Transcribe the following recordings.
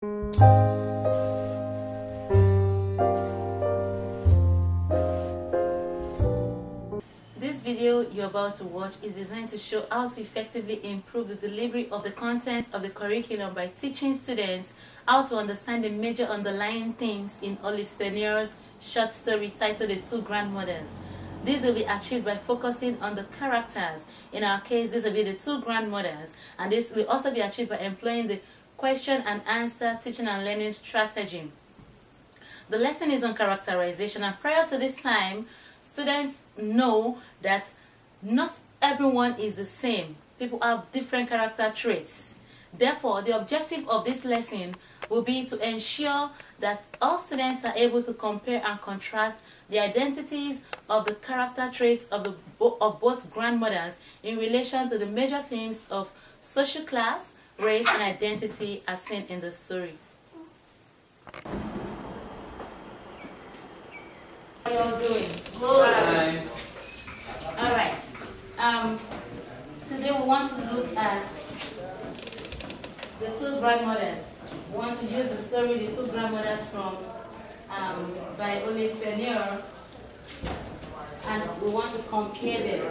This video you're about to watch is designed to show how to effectively improve the delivery of the content of the curriculum by teaching students how to understand the major underlying themes in Olive Senior's short story titled The Two Grandmothers. This will be achieved by focusing on the characters. In our case, this will be the two grandmothers, and this will also be achieved by employing the question and answer teaching and learning strategy. The lesson is on characterization, and prior to this time, students know that not everyone is the same. People have different character traits. Therefore, the objective of this lesson will be to ensure that all students are able to compare and contrast the identities of the character traits of both grandmothers in relation to the major themes of social class, race, and identity as seen in the story. How are you all doing? Good. Alright. Today we want to look at the two grandmothers. We want to use the story The Two Grandmothers from by Olive Senior, and we want to compare them.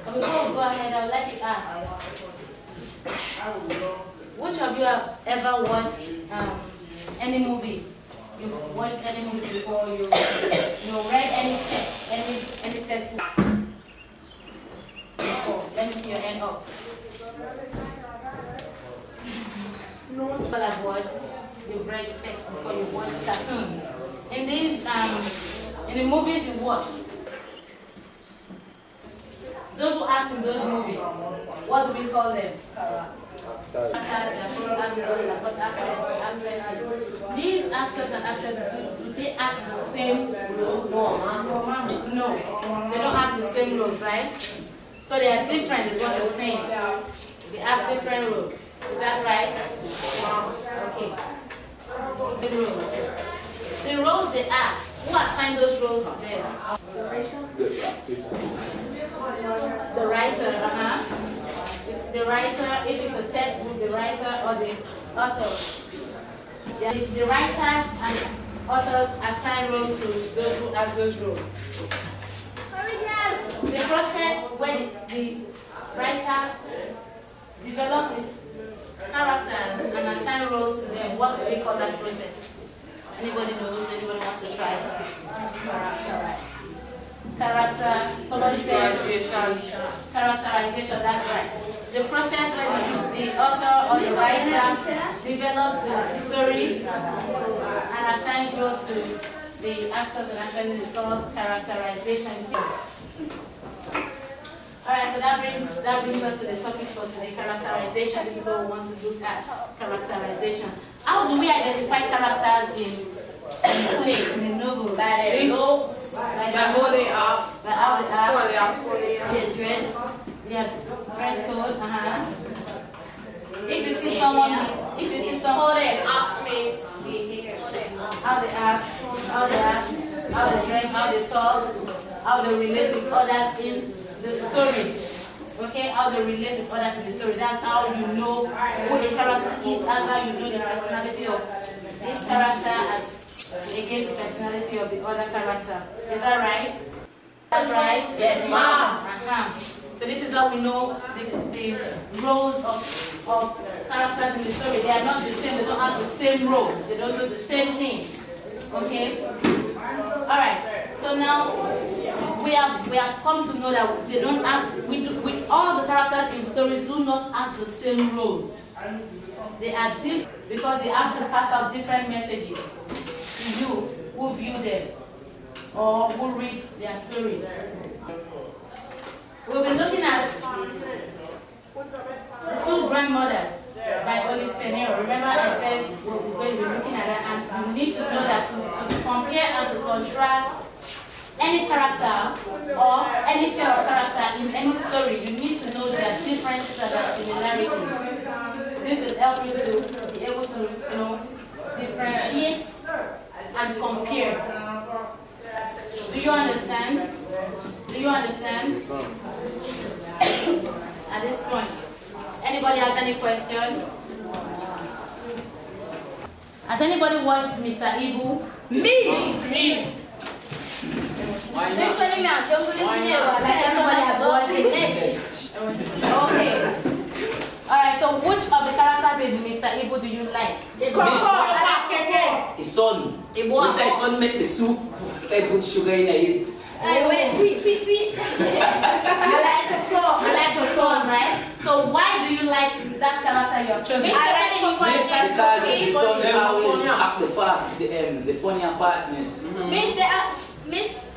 But before we go ahead, I would like to ask, which of you have ever watched any movie? You've watched any movie before? You read any text, any text before? Let me see your hand up. No. People have watched. You've read text before. You watched cartoons. In these, in the movies you watch, those who act in those movies, what do we call them? These actors and actresses, do they act the same role? No, they don't act the same roles, right? So they are different, is what you're saying. They act different roles. Is that right? Okay. The roles they act, who assigned those roles to them? The writer, The writer, if it's a textbook, the writer or the author. Yeah, the writers and authors assign roles to those who act those roles. The process when the writer develops his characters and assign roles to them, what do we call that process? Anybody knows? Anybody wants to try? Somebody says characterization, that's right. The process when the author or the writer develops the story and assigns roles to the actors and actresses is called characterization. Alright, so that brings us to the topic for today, characterization. This is what we want to look at, characterization. How do we identify characters in play, in the novel? By their looks, by how they are, their dress, their dress code, If you see someone, how they act, how they dress, how they talk, how they relate with others in the story. Okay, how they relate with others in the story. That's how you know who the character is, that's how you know the personality of this character as against the personality of the other character. Is that right? That's right? Yes, ma'am. So this is how we know the roles of characters in the story. They are not the same, they don't have the same roles, they don't do the same thing. Okay? Alright, so now we have come to know that they don't have, with all the characters in stories do not have the same roles. They are different because they have to pass out different messages to you who view them or who read their stories. We'll be looking at The Two Grandmothers by Olive Senior. Remember I said we'll be looking at that, and you need to know that to compare and to contrast any character or any pair of character in any story, you need to know their differences and their similarities. This will help you to be able to, differentiate and compare. Do you understand? Do you understand? At this point, anybody has any question? Has anybody watched Mr. Ibu? Me. Why not? Like everybody has watched it. Okay. Alright, so which of the characters in Mr. Ibu do you like? His son. When his son make the soup, they put sugar in it. Sweet. I like the son, right? So why do you like that character you have chosen? Because the son always act the fast, the funnier partners. Miss,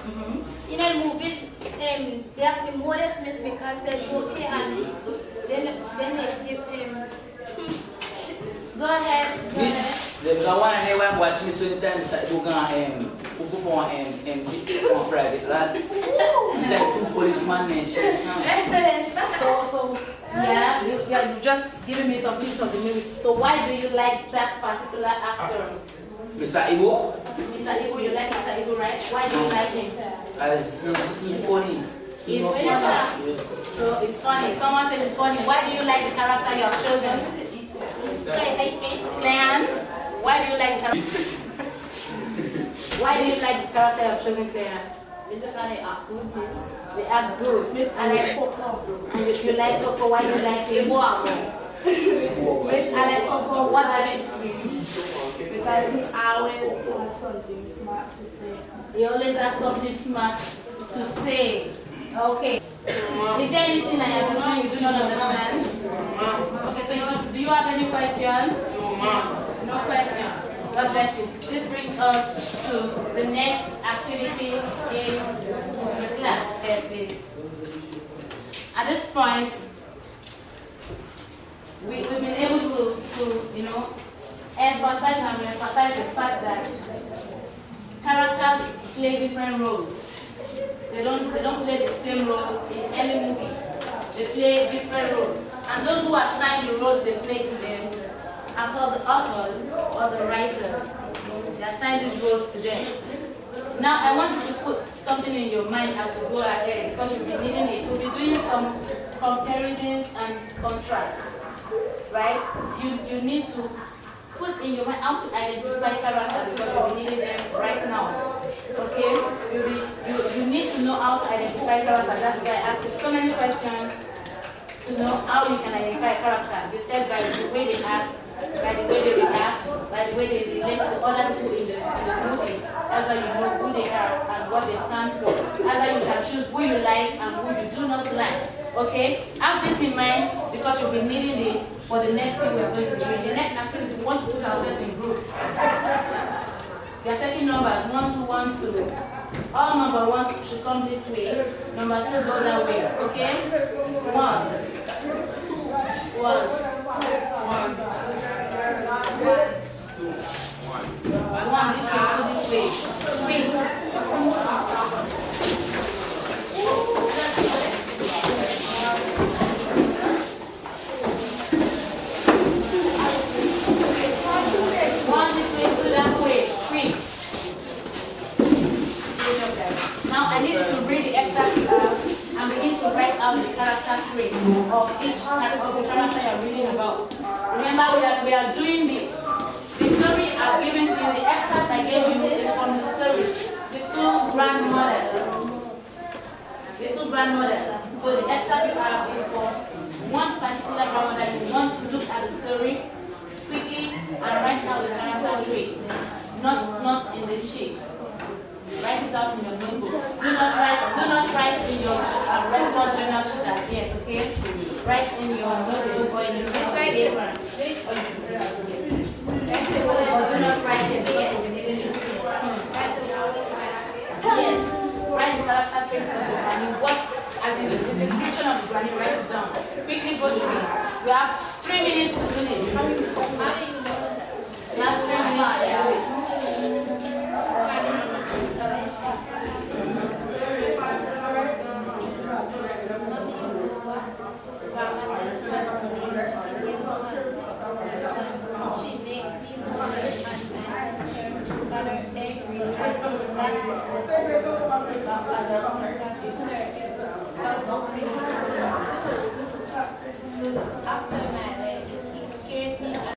you know, the movies, they have the modest miss because they're joking and then they give him. Go ahead. Miss, the one and they want to watch me sometimes, like, we're going to private lab. Like 2 policemen mentions now. So yeah, you just giving me some tips of the movie. So why do you like that particular actor? Mr. Ibu? Mr. Ibu, you like Mr. Ibu, right? Why do you like him? As he's funny. He's funny. Yes. So it's funny. Someone said it's funny. Why do you like the character you have chosen? Claire, why do you like the Why do you like the character you have chosen, Claire? It's because they act good. They act good. And I Coco. And you like Coco, why do you like him? And I also What does it because he always has something smart to say. He always has something smart to say. Okay. Is there anything I have done you do not understand? Okay, so do you have any question? No question. God bless you. This brings us to the next activity in the class. At this point, we've been able to emphasize and re-emphasize the fact that characters play different roles. They don't play the same role in any movie. They play different roles. And those who assign the roles they play to them are called the authors or the writers. They assign these roles to them. Now I want you to put something in your mind as we go ahead because you'll be needing it. We'll be doing some comparisons and contrasts. Right? You need to put in your mind how to identify characters because you'll be needing them right now. Okay? You need to know how to identify characters. That's why I asked you so many questions to know how you can identify a character. They said by the way they act, by the way they react, by the way they relate to other people in the movie. That's how you know who they are and what they stand for. That's how you can choose who you like and who you do not like. Okay? Have this in mind because you'll be needing it for the next thing we're going to do. In the next activity, we want to put ourselves in groups. We are taking numbers 1, 2, 1, 2. All number 1 should come this way. Number 2 go that way. Okay? 1. 1. 1 this way, 2 this way. 1 this way, 2 that way. 3. Now I need to read the excerpt and begin to write out the character trait of each of the character you're reading about. Remember, we are doing this. The story I've given to you, the excerpt I gave you is from the story. The two grandmothers. So the excerpt you have is for one particular grandmother. You want to look at the story quickly and write out the character trait. Not in the sheet. Write it out in your notebook. Do not write in your response journal sheet as yet, okay? Write in your notebook or in the